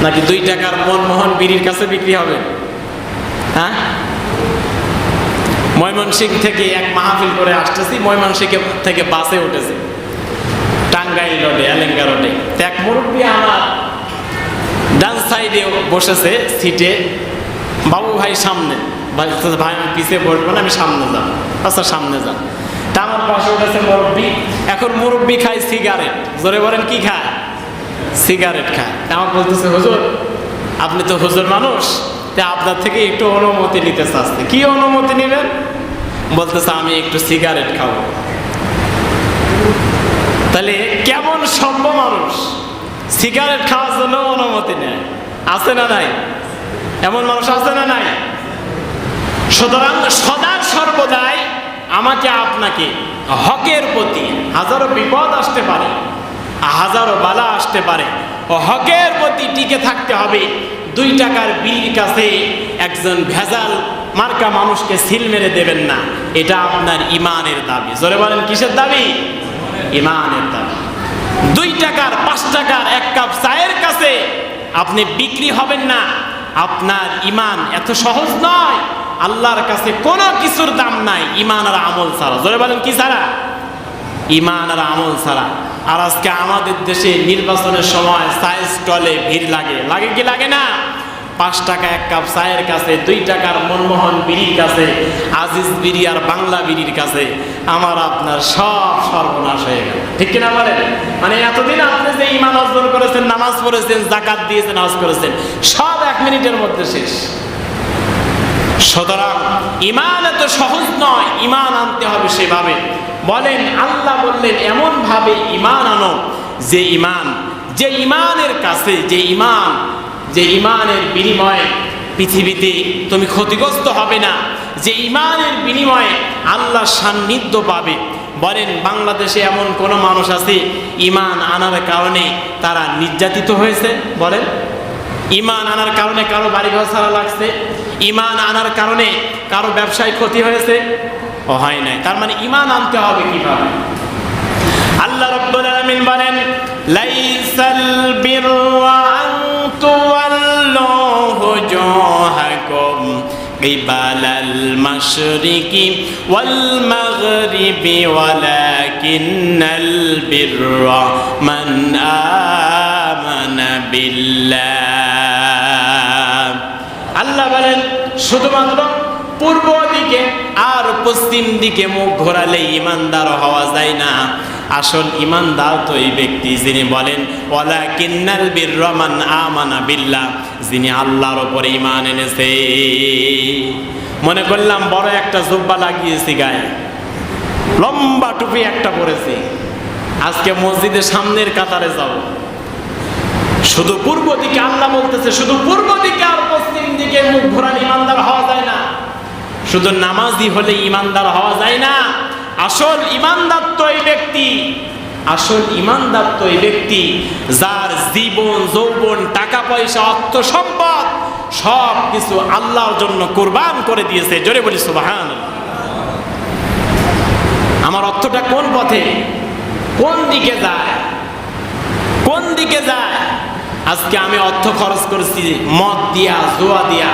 নাকি 2 টাকার মনমোহন বিড়ির কাছে বিক্রি হবে? হ্যাঁ, ময়মনসিংহ থেকে এক মাহফিল করে আসতেছি, ময়মনসিংহ থেকে বাসে উঠেছি টাঙ্গাইল রোডে, এলেঙ্গা রোডে। এক মুরব্বী আমার ডান সাইডে বসেছে সিটে, বাবু ভাই সামনে, ভাই আমি পিছিয়ে বসবো না, আমি সামনে যাব। আচ্ছা সামনে যান। তা আমার পাশে উঠেছে মুরব্বী। এখন মুরব্বী খায় সিগারেট, জোরে বলেন কি খায়? সিগারেট খায়। আমার বলতেছে, হুজুর আপনি তো হুজুর মানুষ, তা আপনার থেকে একটু অনুমতি নিতে চাচ্ছে। কি অনুমতি নেবেন? বলতেছে আমি একটু সিগারেট খাবো। তাহলে কেমন সভ্য মানুষ, সিগারেট খাওয়ার জন্য অনুমতি নেয়। আছে না নাই? এমন মানুষ আছে না নাই? সুতরাং সদা সর্বদাই আমাকে আপনাকে হকের প্রতি, হাজারো বিপদ আসতে পারে, হাজারো বালা আসতে পারে, হকের প্রতি টিকে থাকতে হবে। 2 টাকার বিড়ির কাছে একজন ভেজাল মার্কা মানুষকে সিল মেরে দেবেন না। এটা আপনার ইমানের দাবি। জোরে বলেন কিসের দাবি? ইমানের দাবি। 2 টাকার 5 টাকার 1 কাপ চায়ের কাছে আপনি বিক্রি হবেন না। আপনার ইমান এত সহজ নয়। আল্লাহর কাছে কোনো কিছুর দাম নাই ইমান আর আমল ছাড়া। জোরে বলেন কি ছাড়া? ইমান আর আমল ছাড়া। আর আজকে আমাদের দেশে নির্বাচনের সময় চায়ের স্টলে ভিড় লাগে, লাগে কি লাগে না? 5 টাকা 1 কাপ চায়ের কাছে, 2 টাকার মনমোহন বিড়ির কাছে, আজিজ বিড়ি আর বাংলা বিড়ির কাছে আমার আপনার সব সর্বনাশ হয়ে গেল। ঠিক কিনা বলেন? মানে এতদিন আপনি যে ইমান অর্জন করেছেন, নামাজ পড়েছেন, যাকাত দিয়েছেন, হজ করেছেন, সব 1 মিনিটের মধ্যে শেষ। সুতরাং ইমান এত সহজ নয়, ইমান আনতে হবে সেভাবে। বলেন আল্লাহ বললেন এমন ভাবে ইমান আনো যে ইমানের কাছে, যে ইমানের বিনিময়ে পৃথিবীতে তুমি ক্ষতিগ্রস্ত হবে না, যে ইমানের বিনিময়ে আল্লাহ সান্নিধ্য পাবে। বলেন বাংলাদেশে এমন কোন মানুষ আছে ইমান আনার কারণে তারা নির্যাতিত হয়েছে? বলেন ইমান আনার কারণে কারো বাড়িঘর ছাড়া লাগছে, ইমান আনার কারণে কারো ব্যবসায় ক্ষতি হয়েছে? হয় নাই। তার মানে ইমান আনতে হবে কিভাবে? আল্লাহ রাব্বুল আলামিন বলেন লাইসাল বিররা আন তুওয়াল্লু ওয়াজহাকুম কিবালাল মাশরিকি ওয়াল মাগরিবি ওয়ালাকিন্নাল বিররা মান আমানা বিল্লাহ। আল্লাহ বলেন শুধুমাত্র পূর্ব দিকে আর পশ্চিম দিকে মুখ ঘোরালে ইমানদার হওয়া যায় না। আসল ইমানদার তো এই ব্যক্তি যিনি বলেন ওয়ালাকিন্নাল বিররা মান আমানা বিল্লাহ, যিনি আল্লাহর উপরে ঈমান এনেছে। মনে করলাম বড় একটা জুব্বা লাগিয়েছি গায়ে, লম্বা টুপি একটা পরেছি, আজকে মসজিদের সামনের কাতারে যাব। শুধু পূর্ব দিকে, আল্লাহ বলতেছে শুধু পূর্ব দিকে আর পশ্চিম দিকে মুখ ঘোরালে ইমানদার হওয়া যায় না। শুধু নামাজি হলে ইমানদার হওয়া যায় না। আসল ইমানদার তো এই ব্যক্তি, আসল ইমানদার তো এই ব্যক্তি যার জীবন যৌবন টাকা পয়সা অর্থ সম্পদ সব কিছু আল্লাহর জন্য কুরবান করে দিয়েছে। জোরে বলি সুবহানাল্লাহ। আমার অর্থটা কোন পথে, কোন দিকে যায়, কোন দিকে যায়? আজকে আমি অর্থ খরচ করছি মদ দিয়া, জুয়া দিয়া,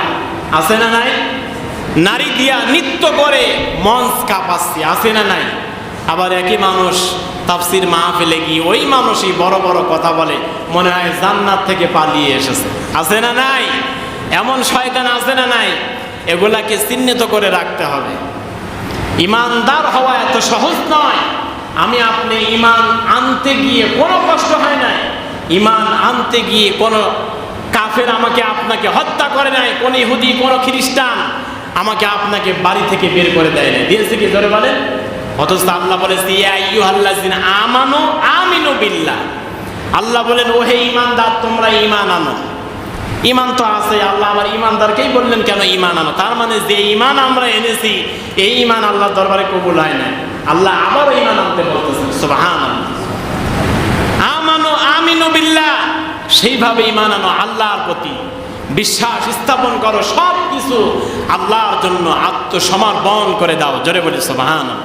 আছে না নাই? নারী দিয়া নৃত্য করে মঞ্চ কাঁপাচ্ছি, আছে না নাই? আবার একই মানুষ তাফসির মাহফিলে গিয়ে ওই মানুষই বড় বড় কথা বলে, মনে হয় জান্নাত থেকে পালিয়ে এসেছে, আছে না নাই? এমন শয়তান আছে না নাই? এগুলাকে চিহ্নিত করে রাখতে হবে। ইমানদার হওয়া এত সহজ নয়। আমি আপনি ইমান আনতে গিয়ে কোনো কষ্ট হয় নাই, ইমান আনতে গিয়ে কোনো কাফের আমাকে আপনাকে হত্যা করে নাই, কোন ইহুদি কোন খ্রিস্টান আমাকে আপনাকে বাড়ি থেকে বের করে দেয় না, দিয়েছে কি? জোরে বলেন। অথচ আল্লাহ বলেছে ইয়া আইয়ুহাল্লাযিনা আমানু আমিনু বিল্লাহ। আল্লাহ বলেন ও হে ঈমানদার তোমরা ঈমান আনো। ঈমান তো আছে, আল্লাহ আবার ঈমানদারকেই বললেন কেন ঈমান আনো। তার মানে যে ঈমান আমরা এনেছি এই ঈমান আল্লাহর দরবারে কবুল হয় না। আল্লাহ আবারও ঈমান আনতে বলতেছেন সুবহানাল্লাহ। আমানু আমিনু বিল্লাহ, সেইভাবে ঈমান আনো, আল্লাহর প্রতি বিশ্বাস স্থাপন করো, সব কিছু আল্লাহর জন্য আত্মসমর্পণ করে দাও। জোরে বলি সুবহানাল্লাহ।